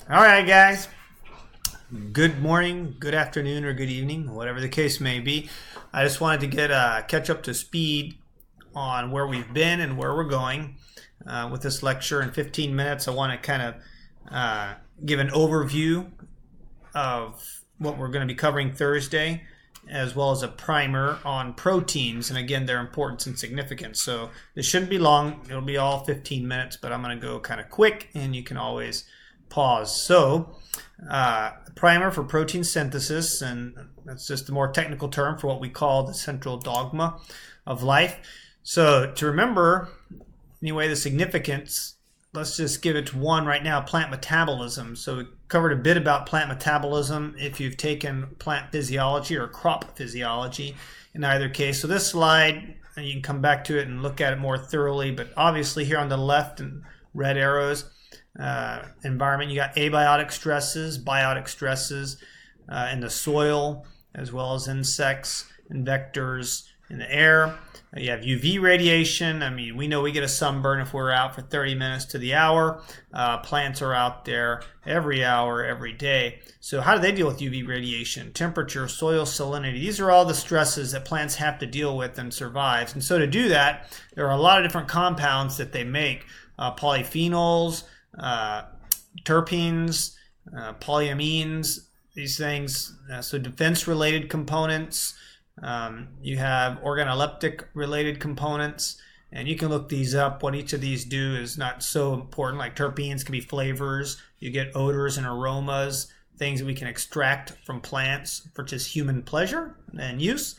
All right, guys. Good morning, good afternoon, or good evening, whatever the case may be. I just wanted to get catch up to speed on where we've been and where we're going with this lecture. In 15 minutes, I want to kind of give an overview of what we're going to be covering Thursday, as well as a primer on proteins and, again, their importance and significance. So this shouldn't be long. It'll be all 15 minutes, but I'm going to go kind of quick, and you can always pause. So primer for protein synthesis, and that's just a more technical term for what we call the central dogma of life. So to remember, anyway, the significance, let's just give it one right now: plant metabolism. So we covered a bit about plant metabolism if you've taken plant physiology or crop physiology in either case. So this slide, you can come back to it and look at it more thoroughly, but obviously here on the left in red arrows, environment, you got abiotic stresses, biotic stresses in the soil, as well as insects and vectors in the air. You have UV radiation. I mean, we know we get a sunburn if we're out for 30 minutes to the hour. Plants are out there every hour, every day. So how do they deal with UV radiation? Temperature, soil salinity. These are all the stresses that plants have to deal with and survive. And so to do that, there are a lot of different compounds that they make. Polyphenols, terpenes, polyamines, these things. So defense-related components. You have organoleptic related components, and you can look these up. What each of these do is not so important. Like terpenes can be flavors. You get odors and aromas, things that we can extract from plants for just human pleasure and use.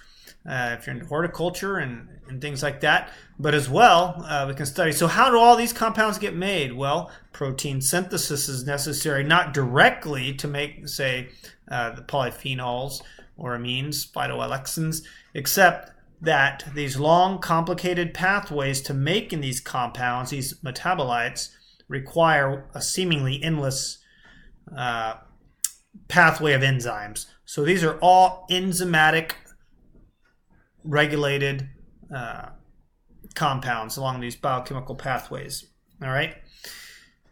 If you're into horticulture and things like that. But as well, we can study. So how do all these compounds get made? Well, protein synthesis is necessary, not directly to make, say, the polyphenols or amines, phytoalexins, except that these long, complicated pathways to making these compounds, these metabolites, require a seemingly endless pathway of enzymes. So these are all enzymatic regulated compounds along these biochemical pathways. All right.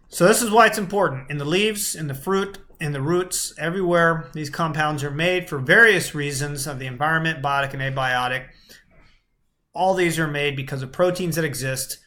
So this is why it's important. In the leaves, in the fruit, in the roots, everywhere these compounds are made for various reasons of the environment, biotic and abiotic. All these are made because of proteins that exist.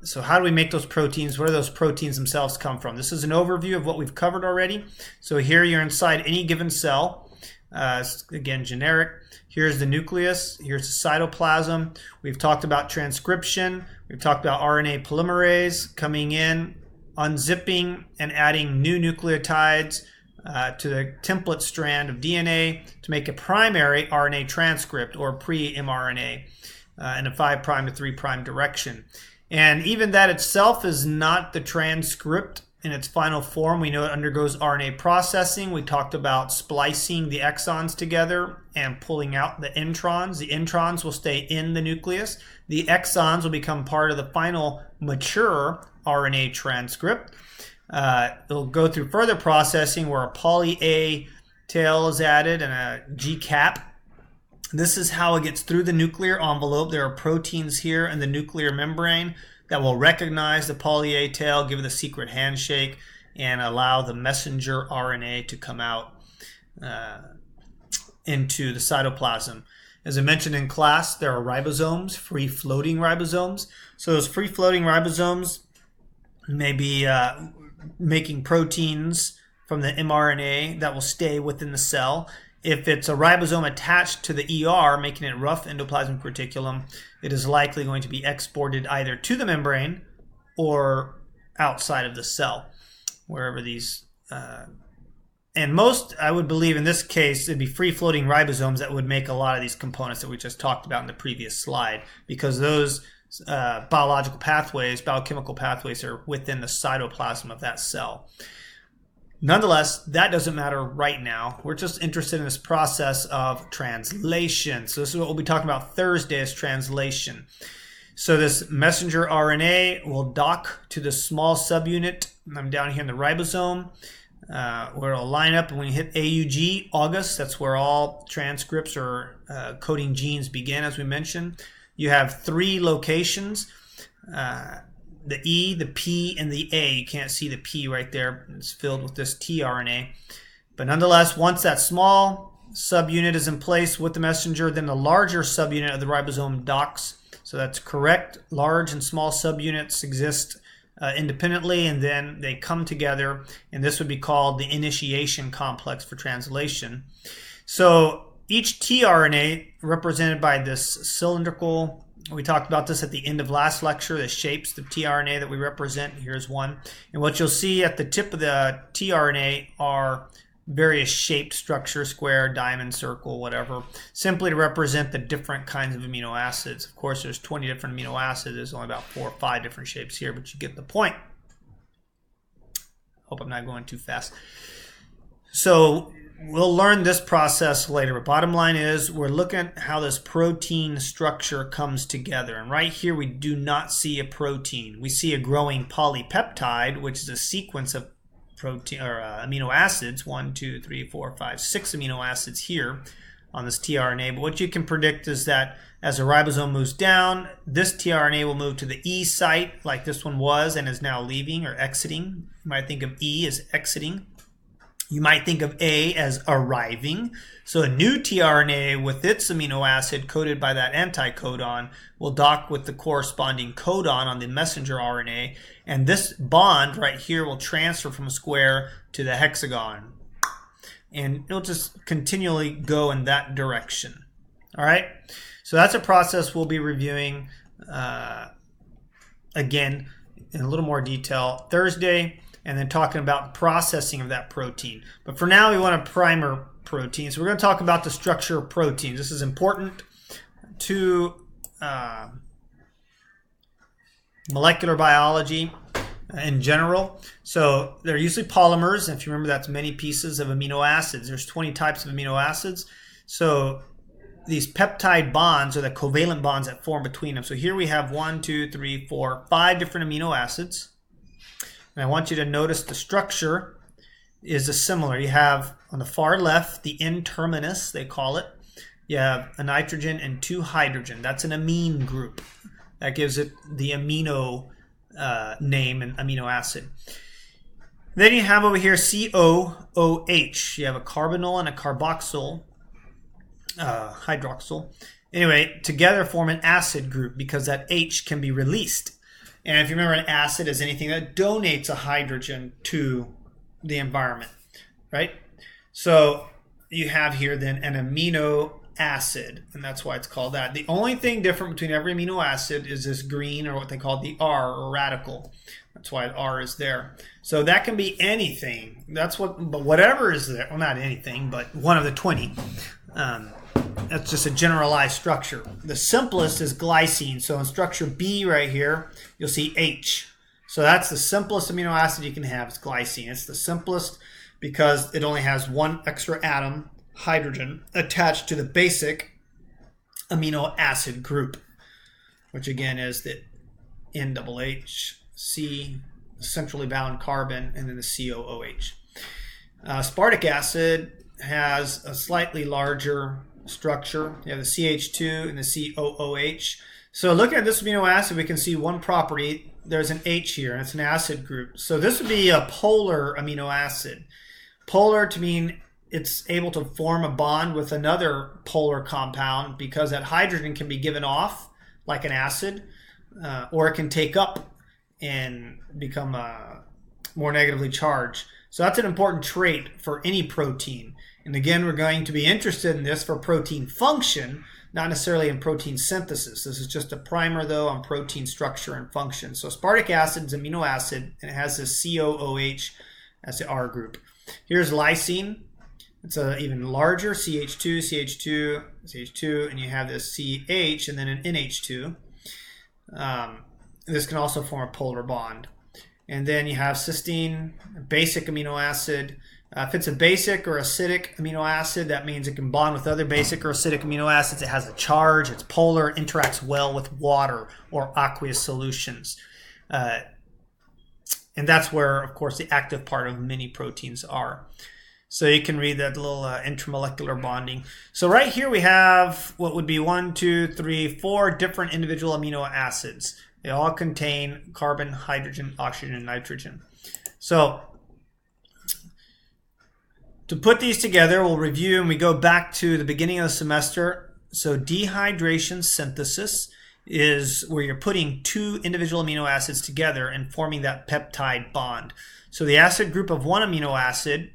So how do we make those proteins? Where do those proteins themselves come from? This is an overview of what we've covered already. So here you're inside any given cell. Again, generic. Here's the nucleus. Here's the cytoplasm. We've talked about transcription. We've talked about RNA polymerase coming in, unzipping, and adding new nucleotides to the template strand of DNA to make a primary RNA transcript, or pre-mRNA, in a 5' to 3' direction. And even that itself is not the transcript in its final form. We know it undergoes RNA processing. We talked about splicing the exons together and pulling out the introns. The introns will stay in the nucleus. The exons will become part of the final mature RNA transcript. It'll go through further processing where a poly A tail is added and a G cap. This is how it gets through the nuclear envelope. There are proteins here in the nuclear membrane that will recognize the poly A tail, give it a secret handshake, and allow the messenger RNA to come out into the cytoplasm. As I mentioned in class, there are ribosomes, free-floating ribosomes. So those free-floating ribosomes may be making proteins from the mRNA that will stay within the cell. If it's a ribosome attached to the ER, making it rough endoplasmic reticulum, it is likely going to be exported either to the membrane or outside of the cell, wherever these... and most, I would believe in this case, it'd be free-floating ribosomes that would make a lot of these components that we just talked about in the previous slide, because those biological pathways, biochemical pathways, are within the cytoplasm of that cell. Nonetheless, that doesn't matter right now. We're just interested in this process of translation. So this is what we'll be talking about Thursday, is translation. So this messenger RNA will dock to the small subunit. I'm down here in the ribosome, where it'll line up. And when you hit AUG, August, that's where all transcripts or coding genes begin, as we mentioned. You have 3 locations. the E, the P, and the A. You can't see the P right there. It's filled with this tRNA. But nonetheless, once that small subunit is in place with the messenger, then the larger subunit of the ribosome docks. So that's correct. Large and small subunits exist independently, and then they come together, and this would be called the initiation complex for translation. So each tRNA represented by this cylindrical, we talked about this at the end of last lecture, the shapes of tRNA that we represent. Here's one. And what you'll see at the tip of the tRNA are various shaped structures, square, diamond, circle, whatever, simply to represent the different kinds of amino acids. Of course, there's 20 different amino acids. There's only about 4 or 5 different shapes here, but you get the point. Hope I'm not going too fast. So we'll learn this process later, but bottom line is we're looking at how this protein structure comes together. And right here, we do not see a protein. We see a growing polypeptide, which is a sequence of protein or amino acids, 1, 2, 3, 4, 5, 6 amino acids here on this tRNA. But what you can predict is that as the ribosome moves down, this tRNA will move to the E site, like this one was, and is now leaving or exiting. You might think of E as exiting. You might think of A as arriving. So a new tRNA with its amino acid coded by that anticodon will dock with the corresponding codon on the messenger RNA, and this bond right here will transfer from a square to the hexagon. And it'll just continually go in that direction. All right? So that's a process we'll be reviewing again in a little more detail Thursday, and then talking about the processing of that protein. But for now, we want to primer proteins. So we're going to talk about the structure of proteins. This is important to molecular biology in general. So they're usually polymers. And if you remember, that's many pieces of amino acids. There's 20 types of amino acids. So these peptide bonds are the covalent bonds that form between them. So here we have 1, 2, 3, 4, 5 different amino acids. And I want you to notice the structure is similar. You have on the far left the N-terminus, they call it. You have a nitrogen and 2 hydrogen. That's an amine group. That gives it the amino name and amino acid. Then you have over here COOH. You have a carbonyl and a carboxyl, hydroxyl. Anyway, together form an acid group because that H can be released. And if you remember, an acid is anything that donates a hydrogen to the environment, right? So you have here then an amino acid, and that's why it's called that. The only thing different between every amino acid is this green, or what they call the R, or radical. That's why R is there. So that can be anything. That's what, but whatever is there, well, not anything, but one of the 20. That's just a generalized structure. The simplest is glycine. So in structure B right here, you'll see H. So that's the simplest amino acid you can have, is glycine. It's the simplest because it only has one extra atom, hydrogen, attached to the basic amino acid group, which again is the NHH, C, centrally bound carbon, and then the COOH. Aspartic acid has a slightly larger structure. You have the CH2 and the COOH. So looking at this amino acid, we can see one property. There's an H here, and it's an acid group. So this would be a polar amino acid. Polar to mean it's able to form a bond with another polar compound because that hydrogen can be given off like an acid, or it can take up and become more negatively charged. So that's an important trait for any protein. And again, we're going to be interested in this for protein function, not necessarily in protein synthesis. This is just a primer, though, on protein structure and function. So aspartic acid is an amino acid, and it has this COOH as the R group. Here's lysine. It's an even larger CH2, CH2, CH2, and you have this CH and then an NH2. This can also form a polar bond. And then you have cysteine, a basic amino acid. If it's a basic or acidic amino acid, that means it can bond with other basic or acidic amino acids. It has a charge, it's polar, interacts well with water or aqueous solutions. And that's where, of course, the active part of many proteins are. So you can read that little intramolecular bonding. So right here we have what would be 1, 2, 3, 4 different individual amino acids. They all contain carbon, hydrogen, oxygen, and nitrogen. So to put these together, we'll review and we go back to the beginning of the semester. So dehydration synthesis is where you're putting two individual amino acids together and forming that peptide bond. So the acid group of one amino acid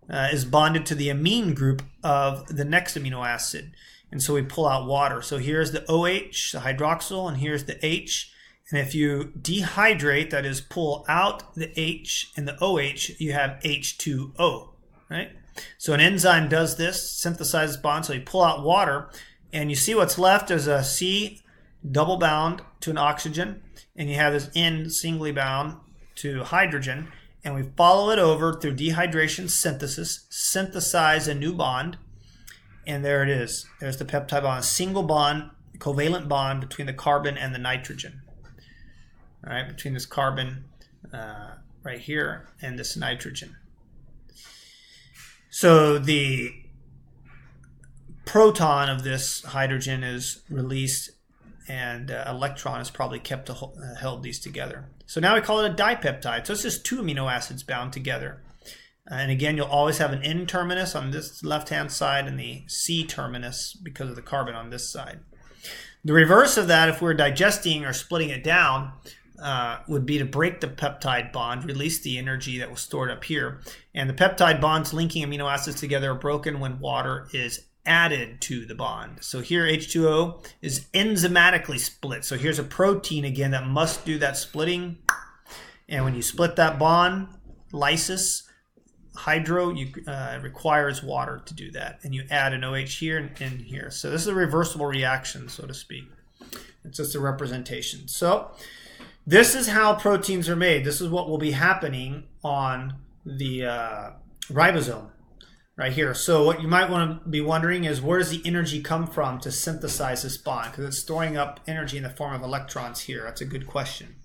is bonded to the amine group of the next amino acid. And so we pull out water. So here's the OH, the hydroxyl, and here's the H. And if you dehydrate, that is pull out the H and the OH, you have H2O, right? So an enzyme does this, synthesizes bonds. So you pull out water, and you see what's left is a C double bound to an oxygen, and you have this N singly bound to hydrogen. And we follow it over through dehydration synthesis, synthesize a new bond, and there it is. There's the peptide bond, a single bond, covalent bond between the carbon and the nitrogen. All right, between this carbon right here and this nitrogen. So the proton of this hydrogen is released, and electron is probably kept to held these together. So now we call it a dipeptide. So it's just two amino acids bound together. And again, you'll always have an N terminus on this left-hand side and the C terminus because of the carbon on this side. The reverse of that, if we're digesting or splitting it down, would be to break the peptide bond, release the energy that was stored up here. And the peptide bonds linking amino acids together are broken when water is added to the bond. So here H2O is enzymatically split. So here's a protein again that must do that splitting. And when you split that bond, lysis, hydro, it requires water to do that. And you add an OH here and here. So this is a reversible reaction, so to speak. It's just a representation. So this is how proteins are made. This is what will be happening on the ribosome right here. So what you might want to be wondering is, where does the energy come from to synthesize this bond? Because it's storing up energy in the form of electrons here. That's a good question.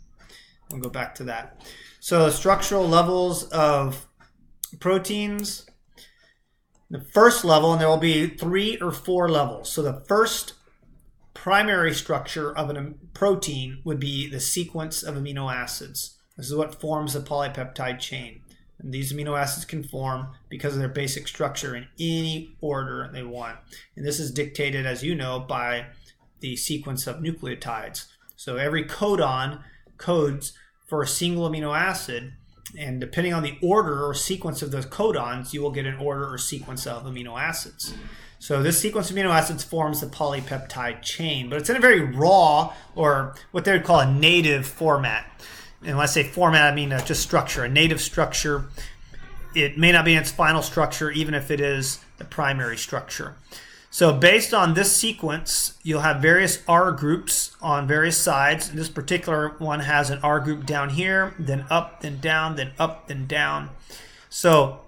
We'll go back to that. So structural levels of proteins. The first level, and there will be 3 or 4 levels. So the first primary structure of a protein would be the sequence of amino acids. This is what forms the polypeptide chain. And these amino acids can form because of their basic structure in any order they want. And this is dictated, as you know, by the sequence of nucleotides. So every codon codes for a single amino acid, and depending on the order or sequence of those codons, you will get an order or sequence of amino acids. So this sequence of amino acids forms the polypeptide chain, but it's in a very raw, or what they would call a native format. And when I say format, I mean just structure, a native structure. It may not be in its final structure, even if it is the primary structure. So based on this sequence, you'll have various R groups on various sides. This particular one has an R group down here, then up, then down, then up, then down. So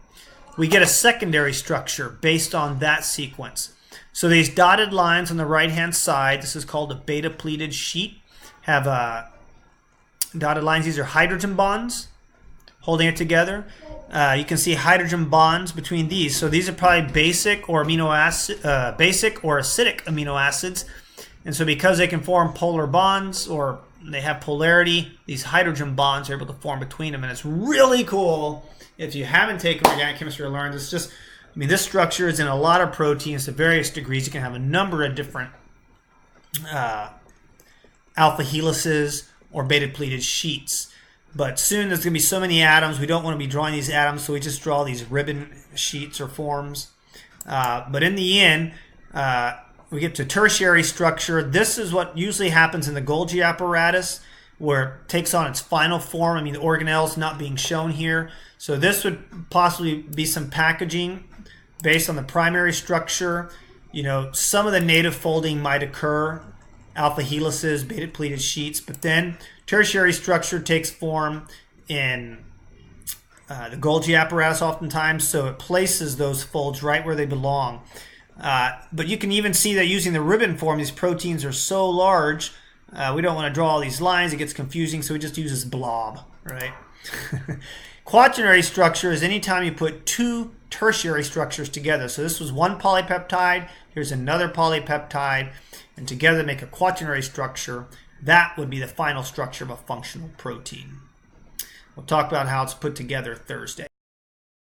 we get a secondary structure based on that sequence. So these dotted lines on the right-hand side, this is called a beta-pleated sheet, have dotted lines. These are hydrogen bonds holding it together. You can see hydrogen bonds between these. So these are probably basic or basic or acidic amino acids. And so because they can form polar bonds, or they have polarity, these hydrogen bonds are able to form between them. And it's really cool. If you haven't taken organic chemistry or learned, it's just, I mean, this structure is in a lot of proteins to various degrees. You can have a number of different alpha helices or beta-pleated sheets. But soon there's going to be so many atoms, we don't want to be drawing these atoms, so we just draw these ribbon sheets or forms. But in the end, we get to tertiary structure. This is what usually happens in the Golgi apparatus, where it takes on its final form. I mean, the organelles not being shown here. So this would possibly be some packaging based on the primary structure. You know, some of the native folding might occur, alpha helices, beta-pleated sheets, but then tertiary structure takes form in the Golgi apparatus oftentimes, so it places those folds right where they belong. But you can even see that using the ribbon form, these proteins are so large, we don't want to draw all these lines, it gets confusing, so we just use this blob, right? Quaternary structure is anytime you put two tertiary structures together. So this was one polypeptide, here's another polypeptide, and together make a quaternary structure. That would be the final structure of a functional protein. We'll talk about how it's put together Thursday.